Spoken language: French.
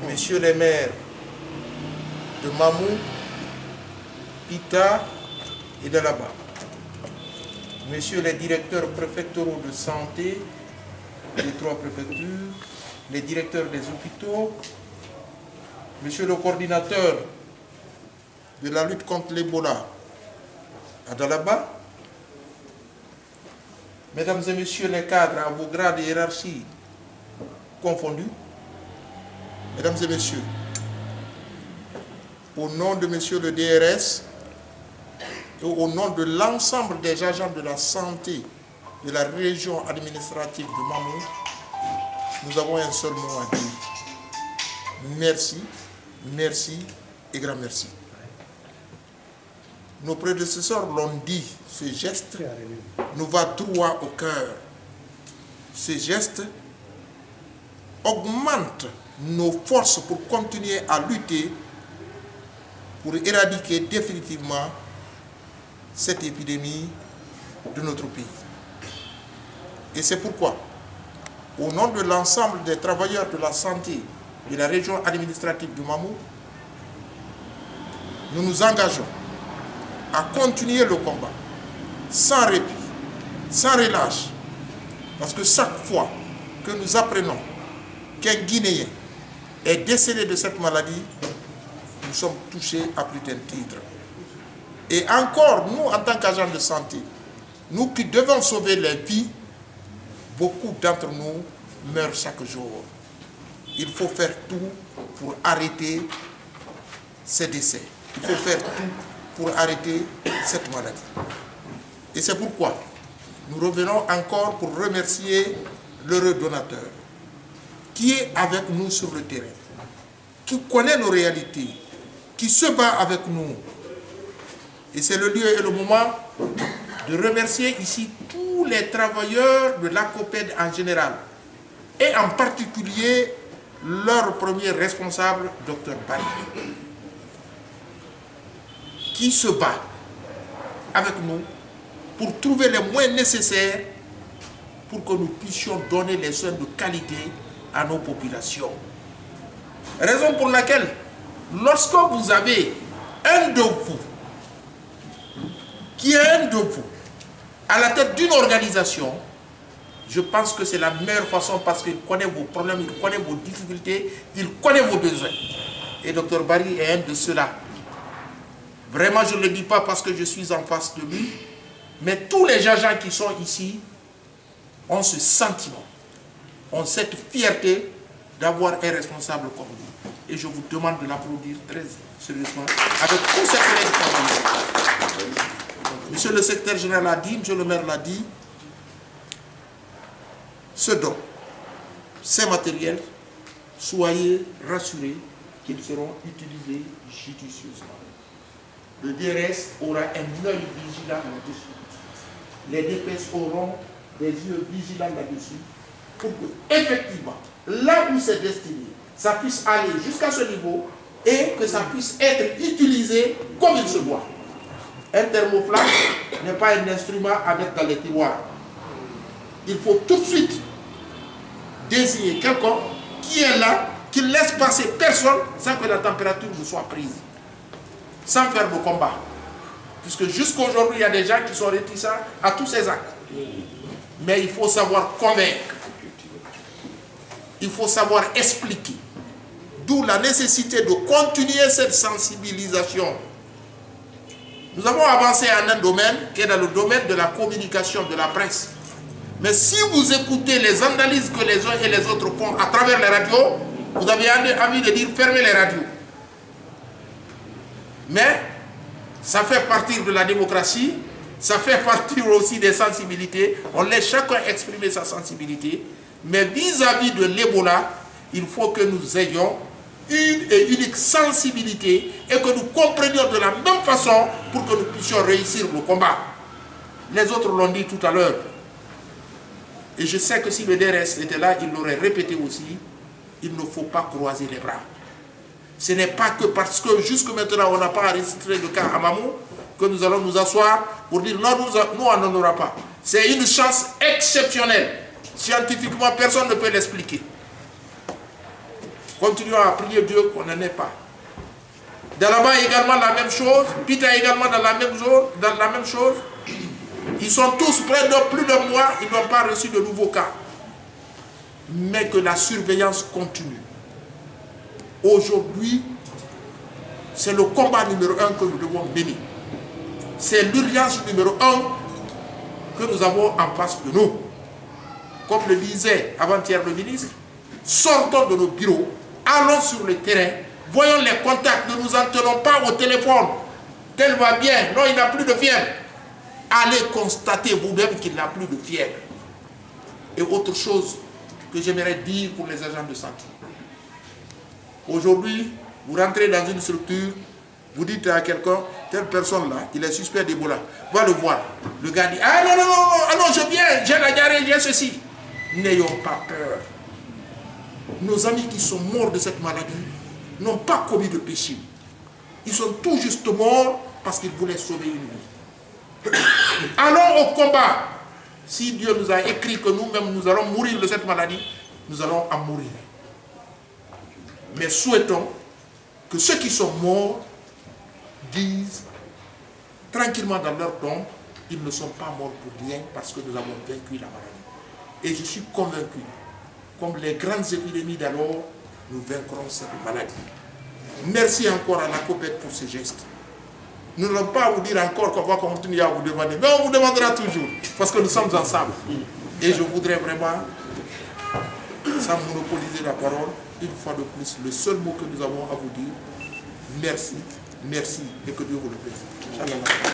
Messieurs les maires de Mamou, Pita et de là-bas, Messieurs les directeurs préfectoraux de santé des 3 préfectures, les directeurs des hôpitaux, Monsieur le coordinateur de la lutte contre l'Ebola à Dalaba, Mesdames et Messieurs les cadres à vos grades et hiérarchies confondus, Mesdames et Messieurs, au nom de Monsieur le DRS et au nom de l'ensemble des agents de la santé de la région administrative de Mamou, nous avons un seul mot à dire. Merci, merci et grand merci. Nos prédécesseurs l'ont dit, ce geste nous va droit au cœur. Ce geste augmente nos forces pour continuer à lutter pour éradiquer définitivement cette épidémie de notre pays. Et c'est pourquoi, au nom de l'ensemble des travailleurs de la santé de la région administrative de Mamou, nous nous engageons à continuer le combat sans répit, sans relâche, parce que chaque fois que nous apprenons qu'un Guinéen est décédé de cette maladie, nous sommes touchés à plus d'un titre. Et encore, nous, en tant qu'agents de santé, nous qui devons sauver les vies, beaucoup d'entre nous meurent chaque jour. Il faut faire tout pour arrêter ces décès. Il faut faire tout pour arrêter cette maladie. Et c'est pourquoi nous revenons encore pour remercier l'heureux donateur qui est avec nous sur le terrain, qui connaît nos réalités, qui se bat avec nous. Et c'est le lieu et le moment de remercier ici tous les travailleurs de l'ACOPED en général, et en particulier leur premier responsable, Dr Barry, qui se bat avec nous pour trouver les moyens nécessaires pour que nous puissions donner les soins de qualité à nos populations. Raison pour laquelle, lorsque vous avez un de vous, qui est un de vous, à la tête d'une organisation, je pense que c'est la meilleure façon parce qu'il connaît vos problèmes, il connaît vos difficultés, il connaît vos besoins. Et Dr Barry est un de ceux-là. Vraiment, je ne le dis pas parce que je suis en face de lui, mais tous les agents qui sont ici ont ce sentiment, ont cette fierté d'avoir un responsable comme lui. Et je vous demande de l'applaudir très sérieusement avec tous ces collègues travailleurs. Monsieur le secrétaire général l'a dit, monsieur le maire l'a dit, ce don, ces matériels, soyez rassurés qu'ils seront utilisés judicieusement. Le DRS aura un œil vigilant là-dessus. Les DPS auront des yeux vigilants là-dessus pour que, effectivement, là où c'est destiné, ça puisse aller jusqu'à ce niveau et que ça puisse être utilisé comme il se doit. Un thermoflash n'est pas un instrument à mettre dans les tiroirs. Il faut tout de suite désigner quelqu'un qui est là, qui ne laisse passer personne sans que la température ne soit prise. Sans faire de combat. Puisque jusqu'à aujourd'hui, il y a des gens qui sont réticents à tous ces actes. Mais il faut savoir convaincre. Il faut savoir expliquer. D'où la nécessité de continuer cette sensibilisation. Nous avons avancé en un domaine qui est dans le domaine de la communication, de la presse. Mais si vous écoutez les analyses que les uns et les autres font à travers les radios, vous avez envie de dire fermez les radios. Mais ça fait partie de la démocratie, ça fait partie aussi des sensibilités. On laisse chacun exprimer sa sensibilité. Mais vis-à-vis de l'Ebola, il faut que nous ayons une et unique sensibilité et que nous comprenions de la même façon pour que nous puissions réussir le combat. Les autres l'ont dit tout à l'heure. Et je sais que si le DRS était là, il l'aurait répété aussi. Il ne faut pas croiser les bras. Ce n'est pas que parce que jusque maintenant on n'a pas enregistré le cas à Mamou que nous allons nous asseoir pour dire non, nous on n'en aura pas. C'est une chance exceptionnelle. Scientifiquement, personne ne peut l'expliquer. Continuons à prier Dieu qu'on n'en ait pas. D'Alaba également la même chose. Peter également dans la même chose. Ils sont tous près de plus de mois. Ils n'ont pas reçu de nouveaux cas. Mais que la surveillance continue. Aujourd'hui, c'est le combat numéro 1 que nous devons mener. C'est l'urgence numéro 1 que nous avons en face de nous. Comme le disait avant-hier le ministre, sortons de nos bureaux, allons sur le terrain, voyons les contacts, ne nous en tenons pas au téléphone. Tel va bien, non, il n'a plus de fièvre. Allez constater vous-même qu'il n'a plus de fièvre. Et autre chose que j'aimerais dire pour les agents de santé. Aujourd'hui, vous rentrez dans une structure, vous dites à quelqu'un, telle personne-là, il est suspect d'Ebola. Va le voir. Le gars dit, ah non, je viens, j'ai la diarrhée, j'ai ceci. N'ayons pas peur. Nos amis qui sont morts de cette maladie n'ont pas commis de péché. Ils sont tout juste morts parce qu'ils voulaient sauver une vie. Allons au combat. Si Dieu nous a écrit que nous-mêmes nous allons mourir de cette maladie, nous allons en mourir. Mais souhaitons que ceux qui sont morts disent tranquillement dans leur tombe, ils ne sont pas morts pour rien parce que nous avons vaincu la maladie. Et je suis convaincu, comme les grandes épidémies d'alors, nous vaincrons cette maladie. Merci encore à la COPED pour ce geste. Nous n'allons pas vous dire encore qu'on va continuer à vous demander, mais on vous demandera toujours, parce que nous sommes ensemble. Et je voudrais vraiment, sans monopoliser la parole, une fois de plus, le seul mot que nous avons à vous dire, merci, merci, et que Dieu vous le plaise.